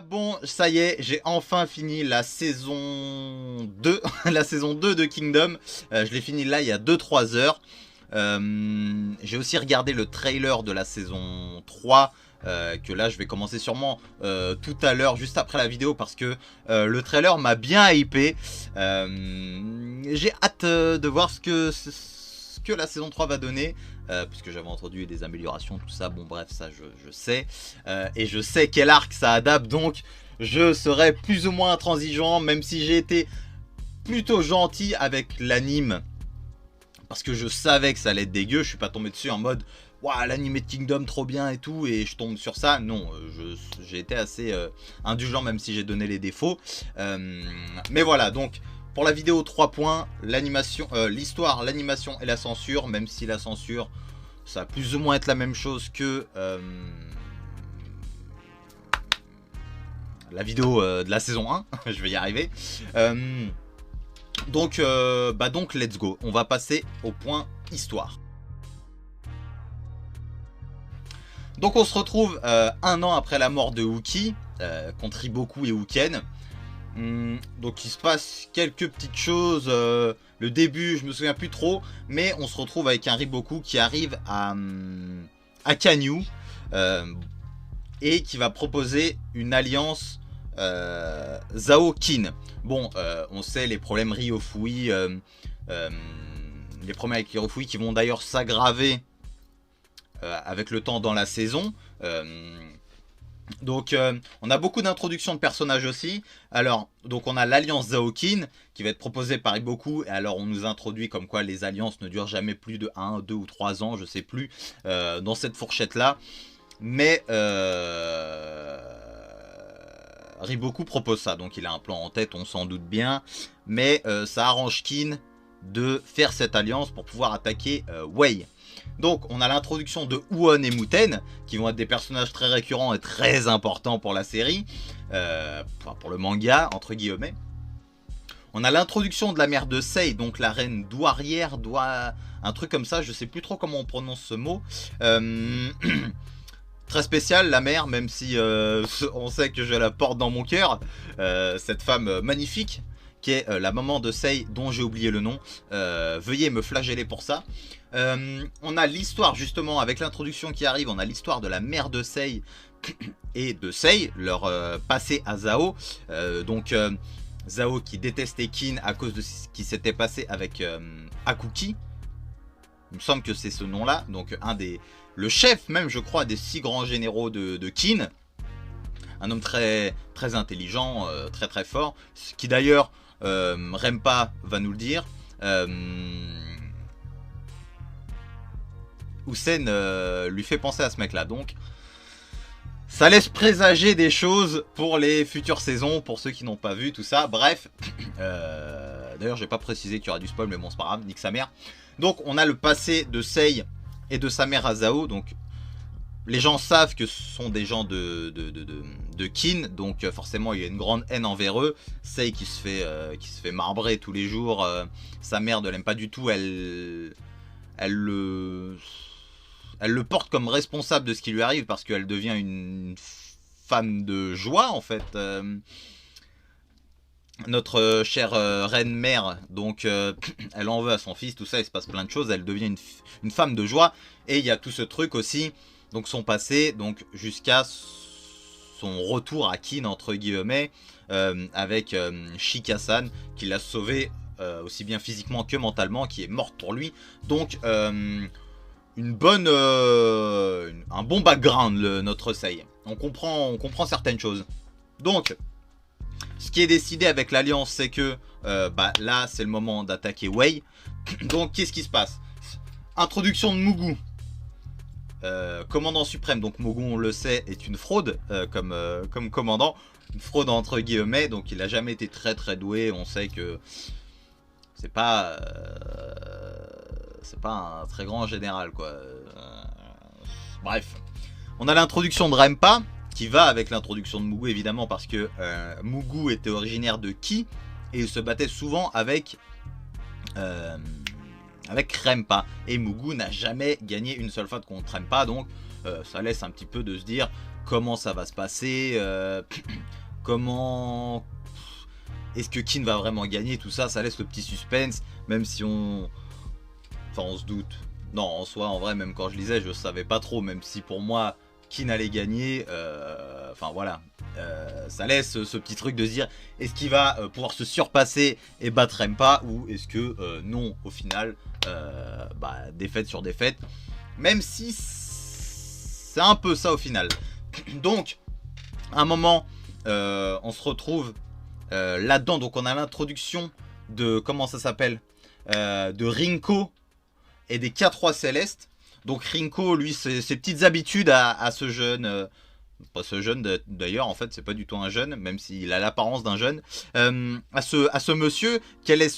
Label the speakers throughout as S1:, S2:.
S1: Bon, ça y est, j'ai enfin fini la saison 2, la saison 2 de Kingdom. Je l'ai fini là il y a 2-3 heures. J'ai aussi regardé le trailer de la saison 3, que là je vais commencer sûrement tout à l'heure, juste après la vidéo, parce que le trailer m'a bien hypé. J'ai hâte de voir ce que la saison 3 va donner. Puisque j'avais entendu des améliorations, tout ça, bon bref, ça je sais. Et je sais quel arc ça adapte, donc je serai plus ou moins intransigeant, même si j'ai été plutôt gentil avec l'anime. Parce que je savais que ça allait être dégueu, je suis pas tombé dessus en mode waouh, l'anime de Kingdom trop bien et tout, et je tombe sur ça. Non, j'ai été assez indulgent, même si j'ai donné les défauts. Mais voilà, donc pour la vidéo 3 points, l'animation, l'histoire, l'animation et la censure, même si la censure, ça va plus ou moins être la même chose que la vidéo de la saison 1, je vais y arriver. Donc let's go, on va passer au point histoire. Donc on se retrouve 1 an après la mort de Uki, contre Riboku et Uken. Donc il se passe quelques petites choses, le début je me souviens plus trop, mais on se retrouve avec un Riboku qui arrive à Kanyu, et qui va proposer une alliance Zhao-Kin. Bon, on sait les problèmes Ryofui, les problèmes avec Ryofui qui vont d'ailleurs s'aggraver avec le temps dans la saison. Donc on a beaucoup d'introductions de personnages aussi. Alors donc on a l'alliance Zhao-Kin qui va être proposée par Riboku. Et alors on nous introduit comme quoi les alliances ne durent jamais plus de 1, 2 ou 3 ans, je sais plus, dans cette fourchette là. Mais Riboku propose ça, donc il a un plan en tête, on s'en doute bien. Mais ça arrange Kin de faire cette alliance pour pouvoir attaquer Wei. Donc on a l'introduction de Won et Muten, qui vont être des personnages très récurrents et très importants pour la série, enfin pour le manga, entre guillemets. On a l'introduction de la mère de Sei, donc la reine douairière, un truc comme ça, je sais plus trop comment on prononce ce mot. Très spéciale la mère, même si on sait que je la porte dans mon cœur. Cette femme magnifique, qui est la maman de Sei, dont j'ai oublié le nom. Veuillez me flageller pour ça. On a l'histoire justement avec l'introduction qui arrive, on a l'histoire de la mère de Sei et de Sei, leur passé à Zhao. Zhao qui détestait Kin à cause de ce qui s'était passé avec Akuki. Il me semble que c'est ce nom là, donc le chef même je crois des 6 grands généraux de Kin. Un homme très, très intelligent, très très fort, qui d'ailleurs Rempa va nous le dire. Hussein lui fait penser à ce mec là, donc ça laisse présager des choses pour les futures saisons, pour ceux qui n'ont pas vu tout ça. Bref, d'ailleurs j'ai pas précisé qu'il y aura du spoil, mais bon c'est pas grave, nique sa mère. Donc on a le passé de Sei et de sa mère à Zhao, donc les gens savent que ce sont des gens de Kin, donc forcément il y a une grande haine envers eux. Sei qui se fait marbrer tous les jours, sa mère ne l'aime pas du tout, elle le porte comme responsable de ce qui lui arrive parce qu'elle devient une femme de joie en fait. Notre chère reine-mère, donc elle en veut à son fils, tout ça, il se passe plein de choses, elle devient une femme de joie. Et il y a tout ce truc aussi, donc son passé, donc jusqu'à son retour à Kin entre guillemets, avec Shika-san qui l'a sauvé aussi bien physiquement que mentalement, qui est morte pour lui. Donc un bon background notre Sei. On comprend certaines choses. Donc ce qui est décidé avec l'alliance, c'est que là c'est le moment d'attaquer Wei. Donc qu'est-ce qui se passe? Introduction de Mugu, commandant suprême. Donc Mugu, on le sait, est une fraude comme commandant, une fraude entre guillemets. Donc il n'a jamais été très très doué. On sait que c'est pas un très grand général quoi. Bref, on a l'introduction de Rempa qui va avec l'introduction de Mugu évidemment, parce que Mugu était originaire de Ki et il se battait souvent avec avec Rempa. Et Mugu n'a jamais gagné une seule fois contre Rempa, donc ça laisse un petit peu de se dire comment ça va se passer, comment... Est-ce que Kin va vraiment gagner, tout ça, ça laisse le petit suspense, même si on... Enfin, on se doute. Non, en soi, en vrai, même quand je lisais, je savais pas trop, même si pour moi, Kin allait gagner. Enfin, voilà. Ça laisse ce petit truc de se dire, est-ce qu'il va pouvoir se surpasser et battre Rempa, ou est-ce que non, au final, défaite sur défaite. Même si c'est un peu ça au final. Donc, à un moment, on se retrouve là-dedans. Donc, on a l'introduction de, comment ça s'appelle, de Rinko et des K3 Célestes. Donc Rinko, lui, ses petites habitudes à ce jeune, pas ce jeune d'ailleurs, en fait, c'est pas du tout un jeune, même s'il a l'apparence d'un jeune. À ce monsieur, quel est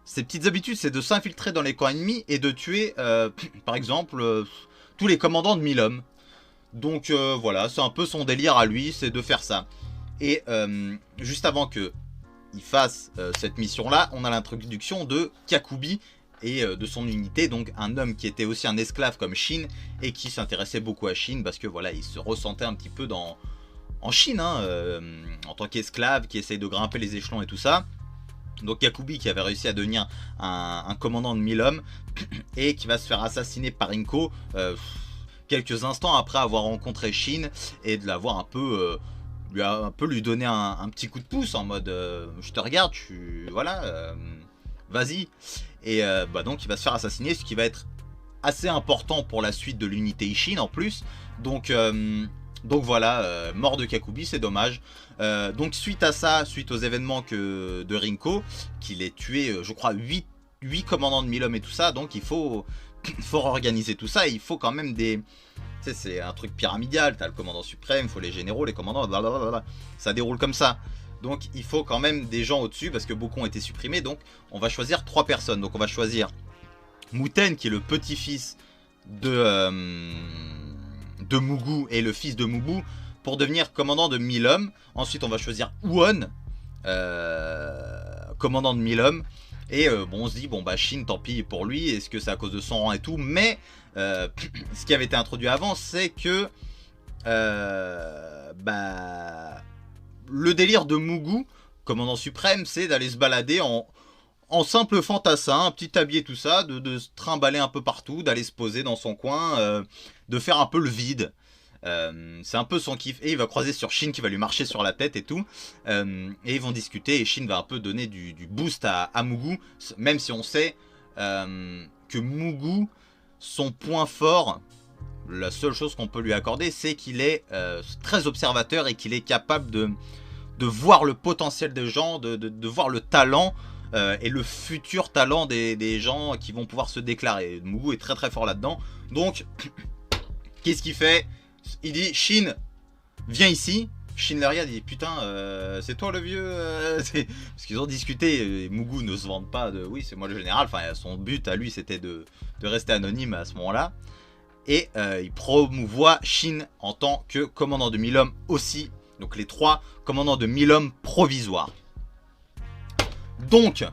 S1: ses petites habitudes, c'est de s'infiltrer dans les camps ennemis et de tuer, par exemple, tous les commandants de 1000 hommes. Donc voilà, c'est un peu son délire à lui, c'est de faire ça. Et juste avant qu'il fasse cette mission-là, on a l'introduction de Kakubi et de son unité, donc un homme qui était aussi un esclave comme Shin et qui s'intéressait beaucoup à Shin parce que voilà, il se ressentait un petit peu en Shin, hein, en tant qu'esclave qui essaye de grimper les échelons et tout ça. Donc Kakubi qui avait réussi à devenir un commandant de 1000 hommes et qui va se faire assassiner par Rinko quelques instants après avoir rencontré Shin et de l'avoir un peu... lui donner un petit coup de pouce en mode je te regarde, voilà, vas-y. Et donc il va se faire assassiner, ce qui va être assez important pour la suite de l'unité Ishin en plus. Donc voilà, mort de Kakubi, c'est dommage. Donc suite à ça, suite aux événements de Rinko, qu'il ait tué, je crois, 8 commandants de 1000 hommes et tout ça, donc il faut organiser tout ça, et il faut quand même des... Tu sais, c'est un truc pyramidal, t'as le commandant suprême, il faut les généraux, les commandants, blablabla. Ça déroule comme ça. Donc il faut quand même des gens au-dessus, parce que beaucoup ont été supprimés, donc on va choisir 3 personnes. Donc on va choisir Muten, qui est le petit-fils de Mugu, et le fils de Mugu, pour devenir commandant de 1000 hommes. Ensuite on va choisir Uon, commandant de 1000 hommes. Et bon, on se dit, bon bah Shin, tant pis pour lui, est-ce que c'est à cause de son rang et tout, mais ce qui avait été introduit avant, c'est que le délire de Mugu, commandant suprême, c'est d'aller se balader en simple fantassin, un petit habillé, tout ça, de se trimballer un peu partout, d'aller se poser dans son coin, de faire un peu le vide. C'est un peu son kiff. Et il va croiser sur Shin qui va lui marcher sur la tête et tout. Et ils vont discuter et Shin va un peu donner du boost à Mugu. Même si on sait que Mugu, son point fort, la seule chose qu'on peut lui accorder, c'est qu'il est très observateur et qu'il est capable de voir le potentiel des gens, de voir le talent et le futur talent des gens qui vont pouvoir se déclarer. Mugu est très très fort là-dedans. Donc, qu'est-ce qu'il fait ? Il dit, Shin, viens ici. Shin le regarde, il dit, putain, c'est toi le vieux Parce qu'ils ont discuté, et Mugu ne se vante pas de, oui, c'est moi le général. Enfin, son but à lui, c'était de rester anonyme à ce moment-là. Et il promouvoit Shin en tant que commandant de 1000 hommes aussi. Donc les 3 commandants de 1000 hommes provisoires. Donc,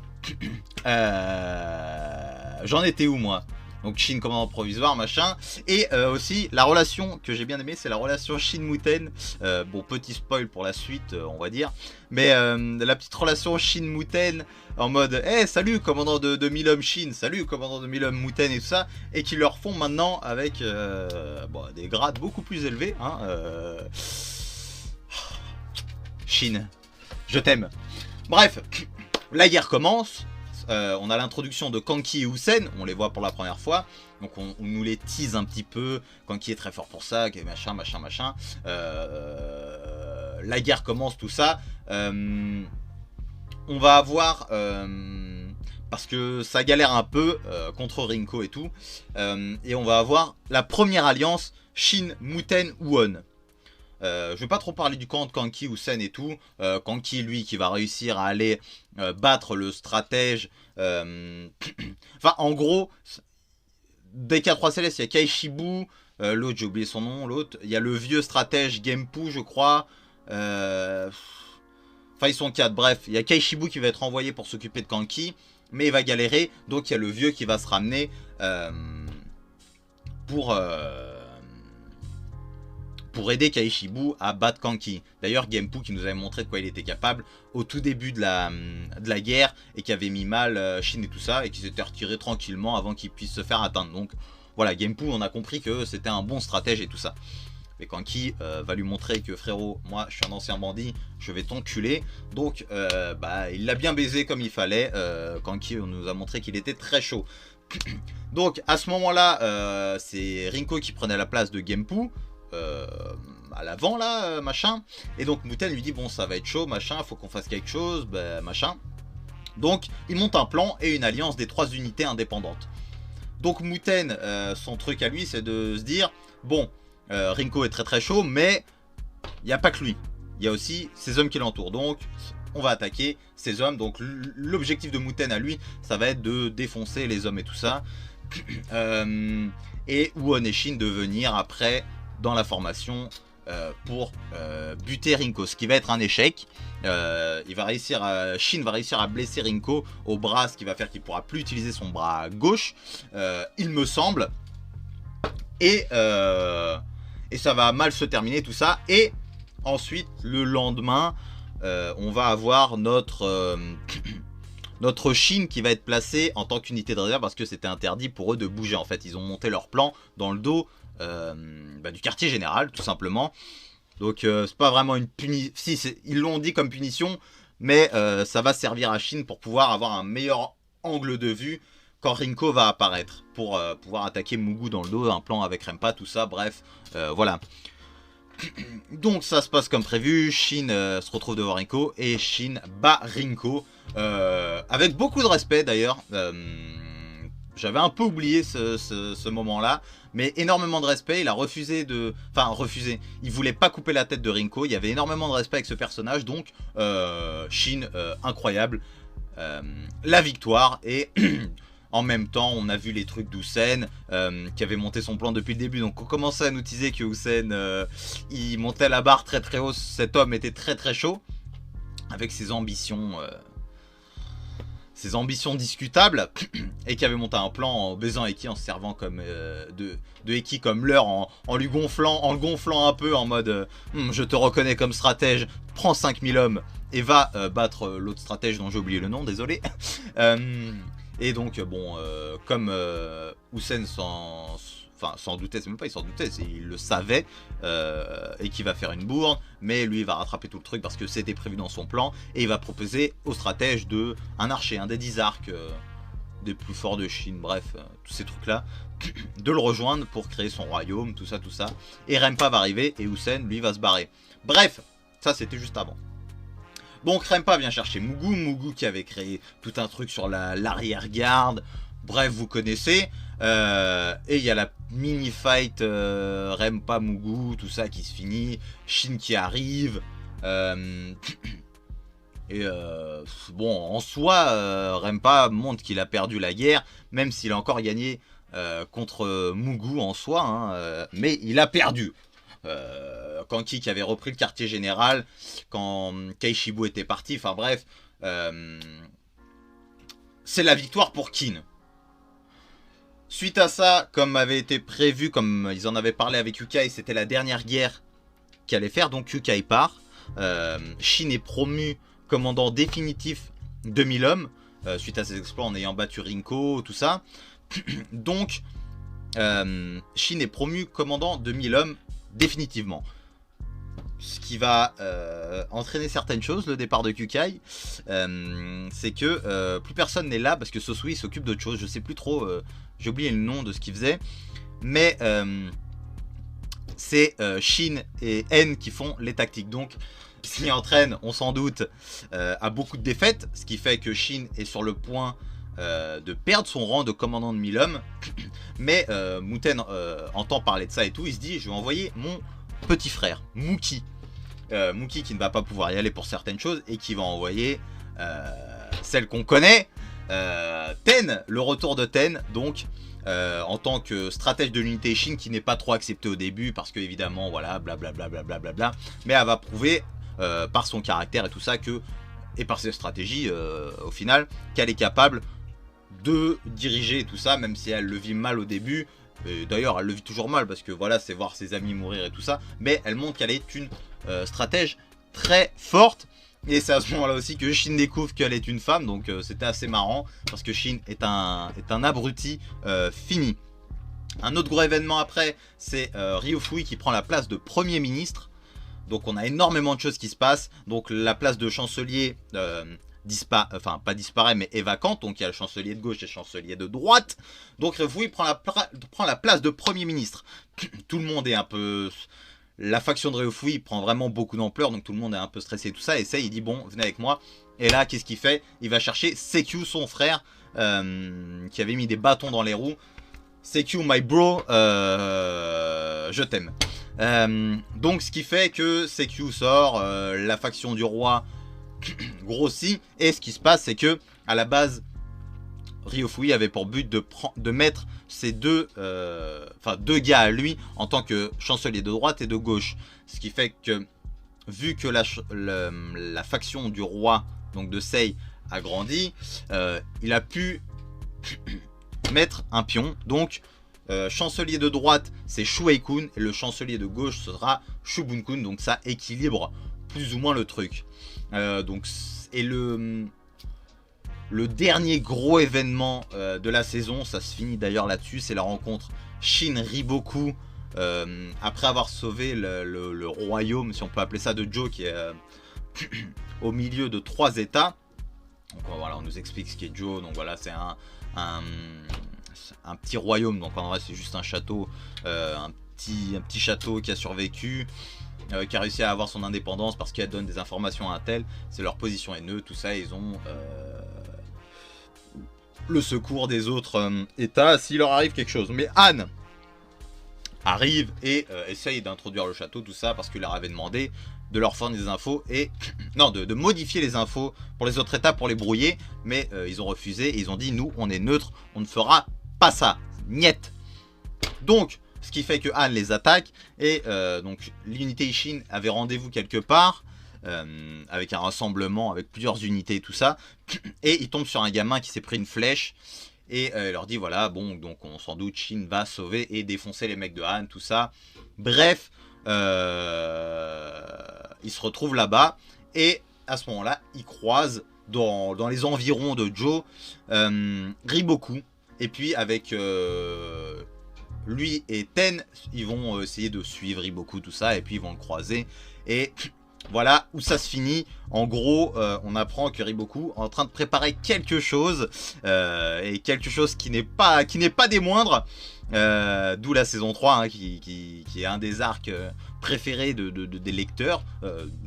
S1: j'en étais où moi ? Donc Shin commandant provisoire, machin. Et aussi, la relation que j'ai bien aimée, c'est la relation Shin-Muten. Bon, petit spoil pour la suite, on va dire. Mais la petite relation Shin-Muten en mode hey, salut commandant de 1000 hommes Shin, salut commandant de 1000 hommes Muten et tout ça. Et qui leur font maintenant avec des grades beaucoup plus élevés. Hein, Shin, je t'aime. Bref, la guerre commence. On a l'introduction de Kanki et Usen, on les voit pour la première fois, donc on nous les tease un petit peu. Kanki est très fort pour ça, machin. La guerre commence, tout ça. On va avoir, parce que ça galère un peu contre Rinko et tout, et on va avoir la première alliance Shin, Muten, Uon. Je vais pas trop parler du camp de Kanki, Usen et tout. Kanki, lui, qui va réussir à aller battre le stratège. Enfin, en gros, des K3 Célestes, il y a Kaishibu. L'autre, j'ai oublié son nom. L'autre, il y a le vieux stratège Genpu, je crois. Enfin, ils sont 4. Bref, il y a Kaishibu qui va être envoyé pour s'occuper de Kanki. mais il va galérer, donc il y a le vieux qui va se ramener pour aider Kaishibu à battre Kanki. D'ailleurs, Genpu qui nous avait montré de quoi il était capable au tout début de la guerre et qui avait mis mal Shin et tout ça, et qui s'était retiré tranquillement avant qu'il puisse se faire atteindre. Donc voilà, Genpu, on a compris que c'était un bon stratège et tout ça. Et Kanki va lui montrer que frérot, moi je suis un ancien bandit, je vais t'enculer. Donc il l'a bien baisé comme il fallait. Kanki nous a montré qu'il était très chaud. Donc à ce moment-là, c'est Rinko qui prenait la place de Genpu. À l'avant là, machin. Et donc Muten lui dit bon ça va être chaud, machin, faut qu'on fasse quelque chose, machin. Donc il monte un plan et une alliance des 3 unités indépendantes. Donc Muten, son truc à lui c'est de se dire bon, Rinko est très très chaud, mais il n'y a pas que lui. Il y a aussi ses hommes qui l'entourent. Donc on va attaquer ces hommes. Donc l'objectif de Muten à lui, ça va être de défoncer les hommes et tout ça. Et Won et Shin de venir après dans la formation pour buter Rinko. Ce qui va être un échec. Shin va réussir à blesser Rinko au bras, ce qui va faire qu'il ne pourra plus utiliser son bras gauche. Il me semble. Et ça va mal se terminer tout ça. Et ensuite, le lendemain, on va avoir notre Shin qui va être placé en tant qu'unité de réserve parce que c'était interdit pour eux de bouger. En fait, ils ont monté leur plan dans le dos du quartier général, tout simplement. Donc, c'est pas vraiment une punition. Si, ils l'ont dit comme punition, mais ça va servir à Shin pour pouvoir avoir un meilleur angle de vue quand Rinko va apparaître pour pouvoir attaquer Mugu dans le dos, un plan avec Rempa, tout ça, bref, voilà. Donc ça se passe comme prévu, Shin se retrouve devant Rinko et Shin bat Rinko avec beaucoup de respect d'ailleurs. J'avais un peu oublié ce moment-là, mais énormément de respect. Il a refusé de... Enfin, refusé. Il voulait pas couper la tête de Rinko. Il y avait énormément de respect avec ce personnage, donc Shin, incroyable. La victoire et... En même temps, on a vu les trucs d'Housen qui avait monté son plan depuis le début. Donc on commençait à nous teaser que Housen, il montait la barre très très haut. Cet homme était très très chaud. Avec ses ambitions discutables. Et qui avait monté un plan en baisant Eki, en se servant comme de Eki comme leurre. En le gonflant un peu en mode je te reconnais comme stratège. Prends 5000 hommes et va battre l'autre stratège dont j'ai oublié le nom, désolé. Et donc, bon, comme Housen s'en doutait, c'est même pas il s'en doutait, il le savait, et qu'il va faire une bourre, mais lui il va rattraper tout le truc parce que c'était prévu dans son plan, et il va proposer au stratège un archer, un des 10 arcs des plus forts de Chine, bref, tous ces trucs-là, de le rejoindre pour créer son royaume, tout ça, et Rempa va arriver, et Housen, lui, va se barrer. Bref, ça c'était juste avant. Bon, Rempa vient chercher Mugu qui avait créé tout un truc sur l'arrière-garde. Bref, vous connaissez. Et il y a la mini-fight Rempa, Mugu, tout ça qui se finit. Shin qui arrive. Bon, en soi, Rempa montre qu'il a perdu la guerre, même s'il a encore gagné contre Mugu en soi. Hein, mais il a perdu. Kanki qui avait repris le quartier général quand Kaishibu était parti, enfin bref, c'est la victoire pour Kin. Suite à ça, comme avait été prévu, comme ils en avaient parlé avec Yukai, c'était la dernière guerre qu'il allait faire, donc Yukai part. Shin est promu commandant définitif de 1000 hommes, suite à ses exploits en ayant battu Rinko, tout ça. Donc, Shin est promu commandant de 1000 hommes définitivement. Ce qui va entraîner certaines choses, le départ de Kukai, c'est que plus personne n'est là parce que Sosui s'occupe d'autre chose. Je sais plus trop, j'ai oublié le nom de ce qu'il faisait, mais c'est Shin et En qui font les tactiques. Donc, s'y entraîne, on s'en doute, à beaucoup de défaites, ce qui fait que Shin est sur le point de perdre son rang de commandant de 1000 hommes. Mais Muten entend parler de ça et tout, il se dit je vais envoyer mon petit frère, Muki. Muki qui ne va pas pouvoir y aller pour certaines choses et qui va envoyer celle qu'on connaît, Ten, le retour de Ten, donc en tant que stratège de l'unité Shin qui n'est pas trop accepté au début parce que évidemment voilà blablabla, mais elle va prouver par son caractère et tout ça que, et par ses stratégies au final, qu'elle est capable de diriger et tout ça, même si elle le vit mal au début. D'ailleurs, elle le vit toujours mal parce que voilà, c'est voir ses amis mourir et tout ça. Mais elle montre qu'elle est une stratège très forte. Et c'est à ce moment-là aussi que Shin découvre qu'elle est une femme. Donc c'était assez marrant parce que Shin est un abruti fini. Un autre gros événement après, c'est Ryufui qui prend la place de Premier ministre. Donc on a énormément de choses qui se passent. Donc la place de chancelier enfin pas disparaît mais est vacante. Donc il y a le chancelier de gauche et le chancelier de droite. Donc Ryufui prend la place de Premier ministre. Tout le monde est un peu... La faction de Ryufui prend vraiment beaucoup d'ampleur. Donc tout le monde est un peu stressé et tout ça. Et ça il dit bon venez avec moi. Et là qu'est-ce qu'il fait? Il va chercher Sekyu son frère qui avait mis des bâtons dans les roues. Sekyu my bro, je t'aime. Donc ce qui fait que Sekyu sort, la faction du roi grossit. Et ce qui se passe c'est que à la base Ryufui avait pour but de mettre ces deux gars à lui en tant que chancelier de droite et de gauche. Ce qui fait que vu que la faction du roi, donc de Sei, a grandi, il a pu mettre un pion. Donc chancelier de droite c'est Shuei-kun et le chancelier de gauche sera Shubun-kun. Donc ça équilibre plus ou moins le truc. Et le dernier gros événement de la saison, ça se finit d'ailleurs là-dessus, c'est la rencontre Shin-Riboku après avoir sauvé le royaume, si on peut appeler ça, de Joe, qui est au milieu de 3 états. Donc voilà, on nous explique ce qu'est Joe. Donc voilà, c'est un petit royaume. Donc en vrai, c'est juste un château, un petit château qui a survécu, qui a réussi à avoir son indépendance parce qu'elle donne des informations à un tel. C'est leur position est neutre, tout ça. Ils ont le secours des autres états s'il leur arrive quelque chose. Mais Anne arrive et essaye d'introduire le château, tout ça, parce qu'il leur avait demandé de leur fournir des infos et non, de modifier les infos pour les autres états pour les brouiller, mais ils ont refusé et ils ont dit nous on est neutre, on ne fera pas ça, niet. Donc ce qui fait que Han les attaque et donc l'unité Ishin avait rendez-vous quelque part avec un rassemblement avec plusieurs unités et tout ça, et il tombe sur un gamin qui s'est pris une flèche. Et il leur dit voilà, bon, donc on s'en doute, Shin va sauver et défoncer les mecs de Han, tout ça. Bref, ils se retrouvent là-bas. Et à ce moment-là, ils croisent dans les environs de Joe Riboku. Et puis avec lui et Ten, ils vont essayer de suivre Riboku, tout ça. Et puis ils vont le croiser. Et voilà où ça se finit. En gros, on apprend que Riboku est en train de préparer quelque chose, et quelque chose qui n'est pas des moindres, d'où la saison 3, hein, qui est un des arcs préférés des lecteurs,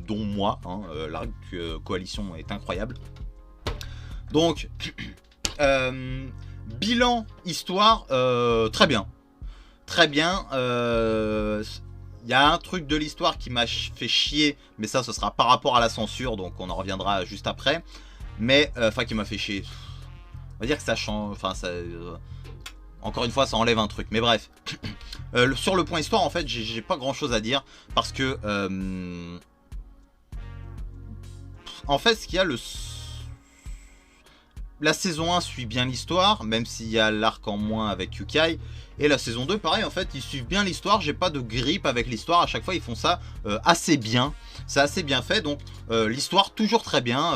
S1: dont moi, hein, l'arc Coalition est incroyable. Donc, bilan histoire, très bien. Très bien. Il y a un truc de l'histoire qui m'a fait chier, mais ça ce sera par rapport à la censure, donc on en reviendra juste après. Mais enfin qui m'a fait chier. On va dire que ça change, enfin ça, encore une fois ça enlève un truc. Mais bref, sur le point histoire en fait j'ai pas grand chose à dire parce que en fait ce qu'il y a la saison 1 suit bien l'histoire, même s'il y a l'arc en moins avec Yukai. Et la saison 2, pareil, en fait, ils suivent bien l'histoire. J'ai pas de grippe avec l'histoire. À chaque fois, ils font ça assez bien. C'est assez bien fait. Donc, l'histoire, toujours très bien.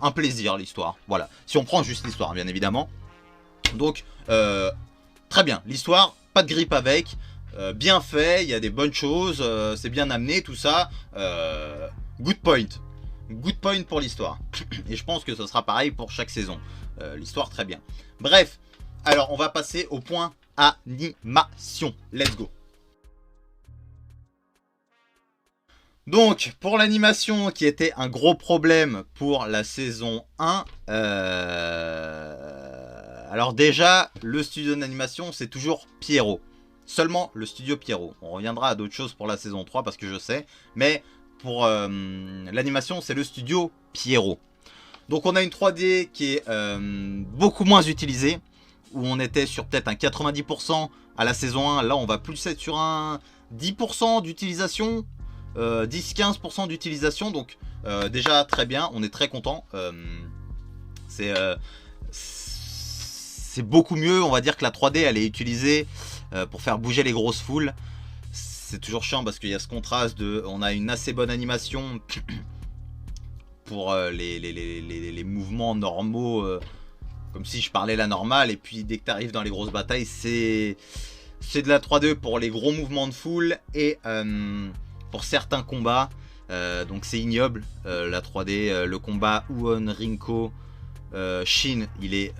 S1: Un plaisir, l'histoire. Voilà. Si on prend juste l'histoire, bien évidemment. Donc, très bien. L'histoire, pas de grippe avec. Bien fait. Il y a des bonnes choses. C'est bien amené, tout ça. Good point. Good point pour l'histoire. Et je pense que ce sera pareil pour chaque saison. L'histoire très bien. Bref, alors on va passer au point animation. Let's go. Donc pour l'animation qui était un gros problème pour la saison 1. Alors déjà le studio d'animation c'est toujours Pierrot. Seulement le studio Pierrot. On reviendra à d'autres choses pour la saison 3 parce que je sais. Mais pour l'animation c'est le studio Pierrot. Donc on a une 3D qui est beaucoup moins utilisée, où on était sur peut-être un 90% à la saison 1, là on va plus être sur un 10% d'utilisation, 10-15% d'utilisation, donc déjà très bien, on est très content. c'est beaucoup mieux. On va dire que la 3D elle est utilisée pour faire bouger les grosses foules. C'est toujours chiant parce qu'il y a ce contraste de... On a une assez bonne animation pour les mouvements normaux, comme si je parlais la normale. Et puis dès que tu arrives dans les grosses batailles, c'est de la 3D pour les gros mouvements de foule et pour certains combats. Donc c'est ignoble la 3D. Le combat Uon Rinko Shin, il est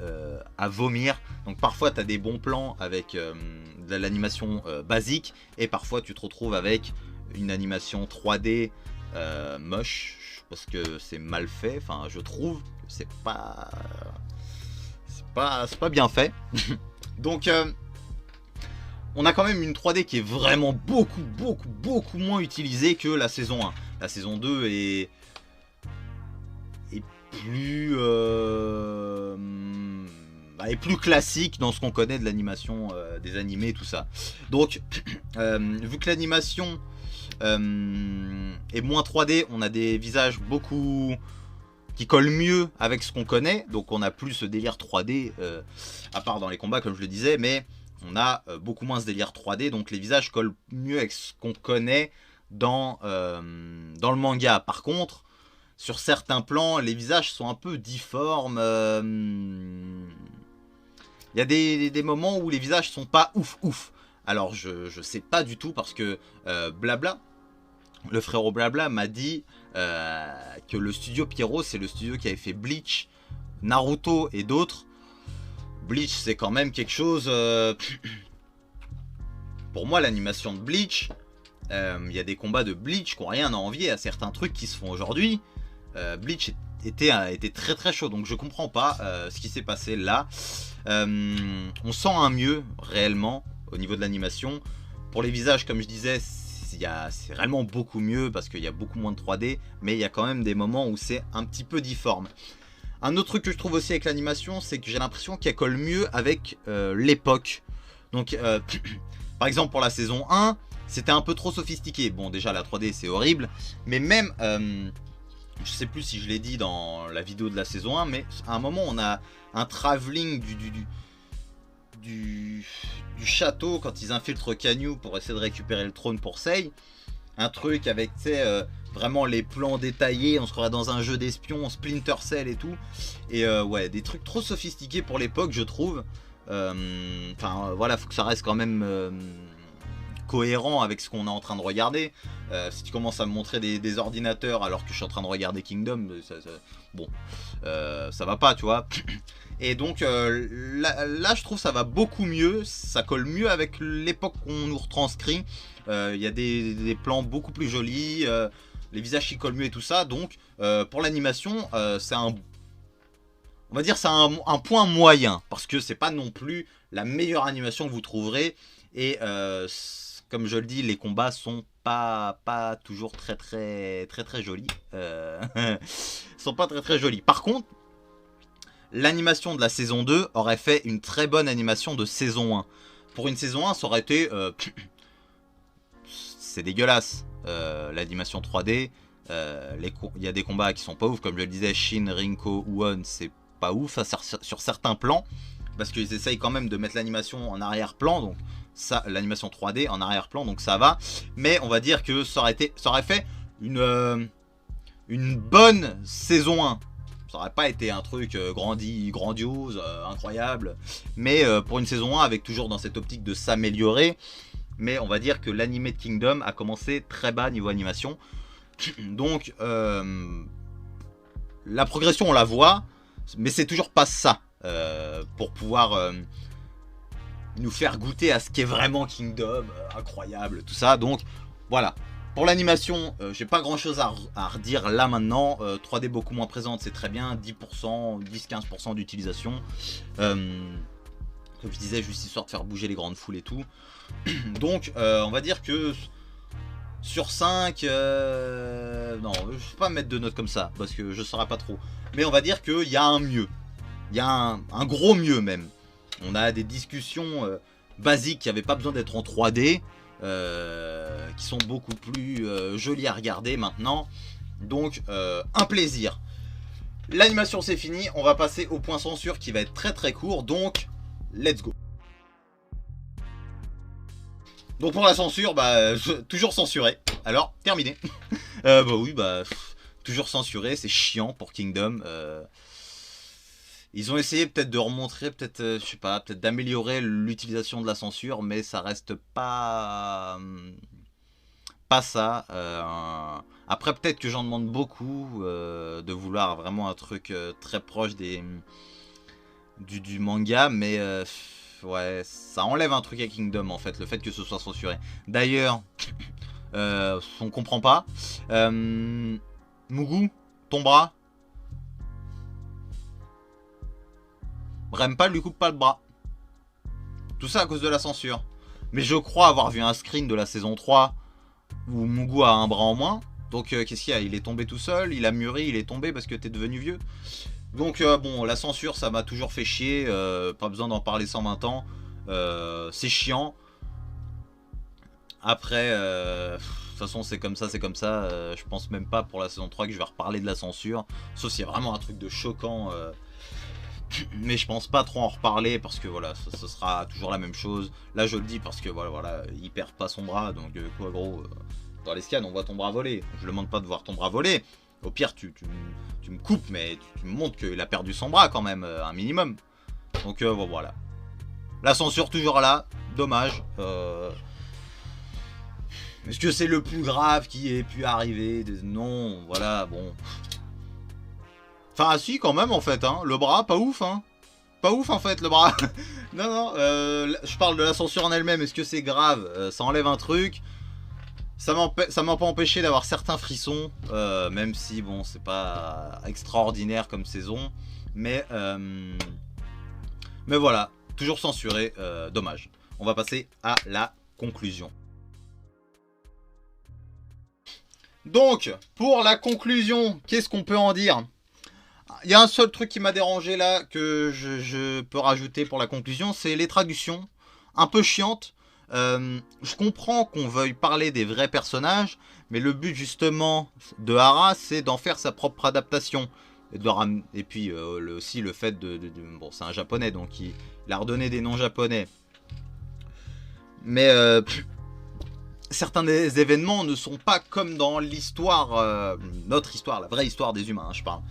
S1: à vomir. Donc parfois tu as des bons plans avec de l'animation basique, et parfois tu te retrouves avec une animation 3D moche, parce que c'est mal fait. Enfin, je trouve que c'est pas bien fait. Donc on a quand même une 3D qui est vraiment beaucoup moins utilisée que la saison 1. La saison 2 est plus classique dans ce qu'on connaît de l'animation des animés, tout ça. Donc vu que l'animation est moins 3D, on a des visages qui collent mieux avec ce qu'on connaît. Donc on n'a plus ce délire 3D à part dans les combats, comme je le disais, mais on a beaucoup moins ce délire 3D. Donc les visages collent mieux avec ce qu'on connaît dans le manga. Par contre, sur certains plans, les visages sont un peu difformes. Il y a des moments où les visages sont pas ouf. Alors je sais pas du tout, parce que Blabla, le frérot Blabla m'a dit que le studio Pierrot, c'est le studio qui avait fait Bleach, Naruto et d'autres. Bleach, c'est quand même quelque chose... Pour moi, l'animation de Bleach, il y a des combats de Bleach qui n'ont rien à envier à certains trucs qui se font aujourd'hui. Bleach était très chaud, donc je comprends pas ce qui s'est passé là. On sent un mieux réellement au niveau de l'animation. Pour les visages, comme je disais, c'est réellement beaucoup mieux parce qu'il y a beaucoup moins de 3D, mais il y a quand même des moments où c'est un petit peu difforme. Un autre truc que je trouve aussi avec l'animation, c'est que j'ai l'impression qu'elle colle mieux avec l'époque. Donc par exemple pour la saison 1, c'était un peu trop sophistiqué. Bon, déjà la 3D c'est horrible, mais même je sais plus si je l'ai dit dans la vidéo de la saison 1, mais à un moment on a un travelling du château quand ils infiltrent Kanyu pour essayer de récupérer le trône pour Sei. Un truc avec, tu sais, vraiment les plans détaillés, on se croirait dans un jeu d'espion, Splinter Cell et tout. Et ouais, des trucs trop sophistiqués pour l'époque, je trouve. Enfin, voilà, faut que ça reste quand même cohérent avec ce qu'on est en train de regarder. Si tu commences à me montrer des ordinateurs alors que je suis en train de regarder Kingdom, bon, ça va pas, tu vois. Et donc là je trouve ça va beaucoup mieux, ça colle mieux avec l'époque qu'on nous retranscrit. Il y a des plans beaucoup plus jolis, les visages qui collent mieux et tout ça. Donc pour l'animation, c'est on va dire c'est un point moyen, parce que c'est pas non plus la meilleure animation que vous trouverez. Et comme je le dis, les combats sont pas toujours très jolis. Sont pas très jolis. Par contre, l'animation de la saison 2 aurait fait une très bonne animation de saison 1. Pour une saison 1, ça aurait été... c'est dégueulasse, l'animation 3D. Il y a des combats qui sont pas ouf, comme je le disais, Shin, Rinko, Uon, c'est pas ouf sur certains plans, parce qu'ils essayent quand même de mettre l'animation en arrière-plan, donc ça, l'animation 3D en arrière-plan, donc ça va. Mais on va dire que ça aurait fait une bonne saison 1. Ça aurait pas été un truc grandiose, incroyable. Mais pour une saison 1, avec toujours dans cette optique de s'améliorer. Mais on va dire que l'animé de Kingdom a commencé très bas niveau animation. Donc la progression on la voit, mais c'est toujours pas ça pour pouvoir nous faire goûter à ce qu'est vraiment Kingdom, incroyable, tout ça. Donc voilà. Pour l'animation, j'ai pas grand chose à redire là maintenant. 3D beaucoup moins présente, c'est très bien. 10%, 10-15% d'utilisation. Comme je disais, juste histoire de faire bouger les grandes foules et tout. Donc, on va dire que sur 5, non, je ne vais pas mettre de notes comme ça parce que je ne saurais pas trop. Mais on va dire qu'il y a un mieux. Il y a un gros mieux même. On a des discussions basiques qui n'avaient pas besoin d'être en 3D. Qui sont beaucoup plus jolies à regarder maintenant. Donc un plaisir. L'animation c'est fini, on va passer au point censure qui va être très court. Donc let's go. Donc pour la censure, bah toujours censuré. Alors, terminé. Bah oui, bah toujours censuré, c'est chiant pour Kingdom. Ils ont essayé peut-être de remontrer, peut-être, je sais pas, peut-être d'améliorer l'utilisation de la censure, mais ça reste pas ça. Après, peut-être que j'en demande beaucoup de vouloir vraiment un truc très proche du manga, mais ouais, ça enlève un truc à Kingdom en fait, le fait que ce soit censuré. D'ailleurs, on comprend pas. Mugu, ton bras. Rempa lui coupe pas le bras. Tout ça à cause de la censure. Mais je crois avoir vu un screen de la saison 3 où Mugu a un bras en moins. Donc qu'est-ce qu'il y a? Il est tombé tout seul, il a mûri, il est tombé parce que t'es devenu vieux. Donc bon, la censure ça m'a toujours fait chier. Pas besoin d'en parler 120 ans. C'est chiant. Après, de toute façon c'est comme ça, c'est comme ça. Je pense même pas pour la saison 3 que je vais reparler de la censure. Sauf s'il y a vraiment un truc de choquant. Mais je pense pas trop en reparler parce que voilà, ce sera toujours la même chose. Là je le dis parce que voilà, il perd pas son bras. Donc quoi gros, dans les scans on voit ton bras voler. Je demande pas de voir ton bras voler. Au pire tu me coupes mais tu me montres qu'il a perdu son bras quand même, un minimum. Donc voilà. La censure toujours là, dommage. Est-ce que c'est le plus grave qui ait pu arriver? Non, voilà, bon. Enfin, si, quand même, en fait, hein. Le bras, pas ouf, hein. Pas ouf, en fait, le bras. Non, je parle de la censure en elle-même. Est-ce que c'est grave? Ça enlève un truc. Ça m'a pas empêché d'avoir certains frissons. Même si, bon, c'est pas extraordinaire comme saison. Mais voilà, toujours censuré. Dommage. On va passer à la conclusion. Donc, pour la conclusion, qu'est-ce qu'on peut en dire? Il y a un seul truc qui m'a dérangé là, que je peux rajouter pour la conclusion, c'est les traductions. Un peu chiantes. Je comprends qu'on veuille parler des vrais personnages, mais le but justement de Hara, c'est d'en faire sa propre adaptation. Et puis aussi le fait bon, c'est un japonais, donc il a redonné des noms japonais. Mais certains des événements ne sont pas comme dans l'histoire, notre histoire, la vraie histoire des humains, hein, je parle.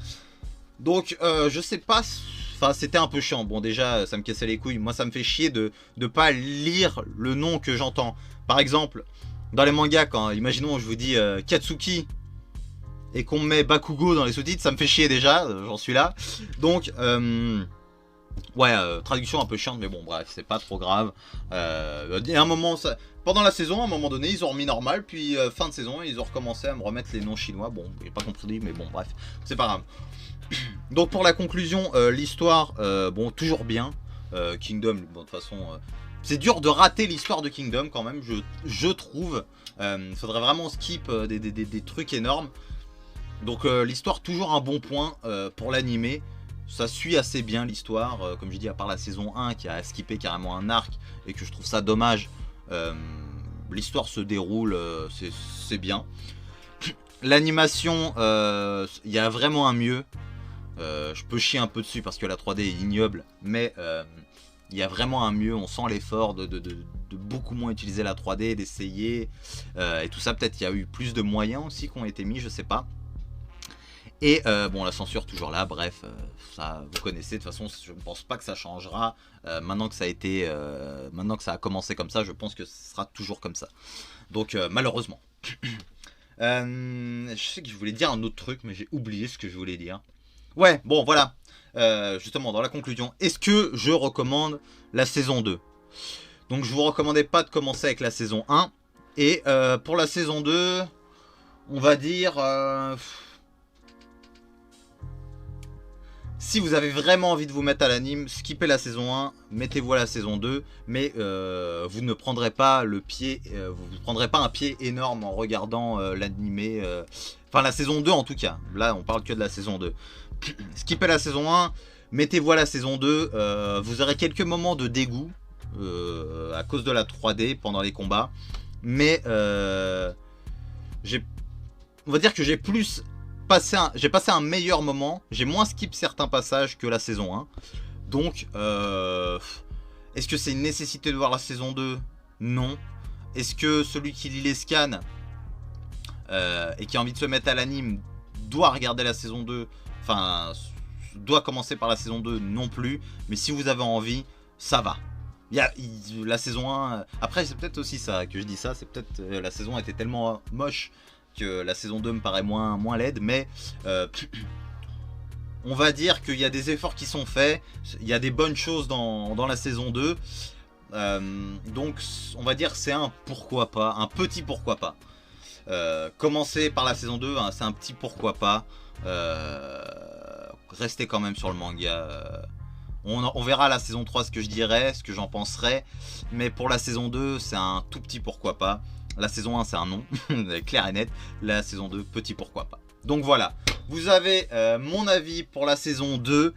S1: Donc je sais pas, enfin c'était un peu chiant. Bon déjà ça me cassait les couilles, moi ça me fait chier de pas lire le nom que j'entends. Par exemple, dans les mangas, quand imaginons je vous dis Katsuki et qu'on me met Bakugo dans les sous-titres, ça me fait chier déjà, j'en suis là. Donc ouais, traduction un peu chiante, mais bon bref, c'est pas trop grave. Il y a un moment, pendant la saison, à un moment donné, ils ont remis normal, puis fin de saison, ils ont recommencé à me remettre les noms chinois. Bon, j'ai pas compris, mais bon bref, c'est pas grave. Donc pour la conclusion, l'histoire, bon, toujours bien. Kingdom, bon, de toute façon, c'est dur de rater l'histoire de Kingdom quand même, je trouve. Il faudrait vraiment skip des trucs énormes. Donc l'histoire, toujours un bon point pour l'animé. Ça suit assez bien l'histoire, comme je dis, à part la saison 1 qui a skippé carrément un arc et que je trouve ça dommage. L'histoire se déroule, c'est bien. L'animation, il y a vraiment un mieux. Je peux chier un peu dessus parce que la 3D est ignoble, mais il y a vraiment un mieux. On sent l'effort de beaucoup moins utiliser la 3D, d'essayer et tout ça. Peut-être qu'il y a eu plus de moyens aussi qui ont été mis, je sais pas. Et bon, la censure toujours là, bref, ça vous connaissez, de toute façon je ne pense pas que ça changera. Maintenant que ça a été, maintenant que ça a commencé comme ça, je pense que ce sera toujours comme ça. Donc malheureusement. Je sais que je voulais dire un autre truc, mais j'ai oublié ce que je voulais dire. Ouais, bon voilà, justement dans la conclusion, est-ce que je recommande la saison 2? Donc je vous recommandais pas de commencer avec la saison 1. Et pour la saison 2, on va dire... si vous avez vraiment envie de vous mettre à l'anime, skippez la saison 1, mettez-vous à la saison 2, mais vous ne prendrez pas le pied, vous ne prendrez pas un pied énorme en regardant l'animé, enfin la saison 2 en tout cas, là on parle que de la saison 2. Skippez la saison 1, mettez-vous à la saison 2, vous aurez quelques moments de dégoût à cause de la 3D pendant les combats, mais on va dire que j'ai passé un meilleur moment, j'ai moins skip certains passages que la saison 1, donc Est-ce que c'est une nécessité de voir la saison 2? Non. Est-ce que celui qui lit les scans et qui a envie de se mettre à l'anime doit regarder la saison 2? Enfin, doit commencer par la saison 2? Non plus. Mais si vous avez envie, ça va. La saison 1... Après, c'est peut-être aussi ça que je dis ça. C'est peut-être la saison 1 était tellement moche que la saison 2 me paraît moins laide. Mais on va dire qu'il y a des efforts qui sont faits. Il y a des bonnes choses dans la saison 2. Donc on va dire que c'est un pourquoi pas. Un petit pourquoi pas. Commencer par la saison 2, hein, c'est un petit pourquoi pas. Restez quand même sur le manga. On verra la saison 3 ce que je dirais, ce que j'en penserais. Mais pour la saison 2, c'est un tout petit pourquoi pas. La saison 1, c'est un non, clair et net. La saison 2, petit pourquoi pas. Donc voilà, vous avez mon avis pour la saison 2.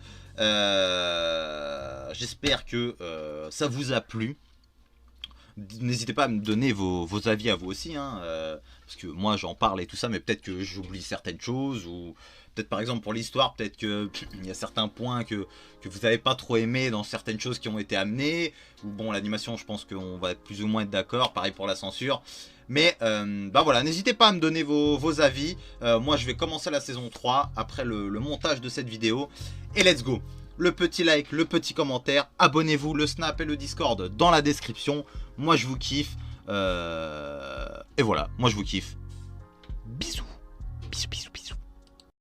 S1: J'espère que ça vous a plu. N'hésitez pas à me donner vos avis à vous aussi, hein, parce que moi j'en parle et tout ça, mais peut-être que j'oublie certaines choses, ou peut-être par exemple pour l'histoire, peut-être qu'il y a certains points que vous n'avez pas trop aimé dans certaines choses qui ont été amenées, ou bon, l'animation, je pense qu'on va plus ou moins être d'accord, pareil pour la censure. Mais bah voilà, n'hésitez pas à me donner vos avis. Moi je vais commencer la saison 3 après le montage de cette vidéo, et let's go. Le petit like, le petit commentaire, abonnez-vous, le Snap et le Discord dans la description. Moi je vous kiffe. Et voilà, moi je vous kiffe. Bisous. Bisous, bisous.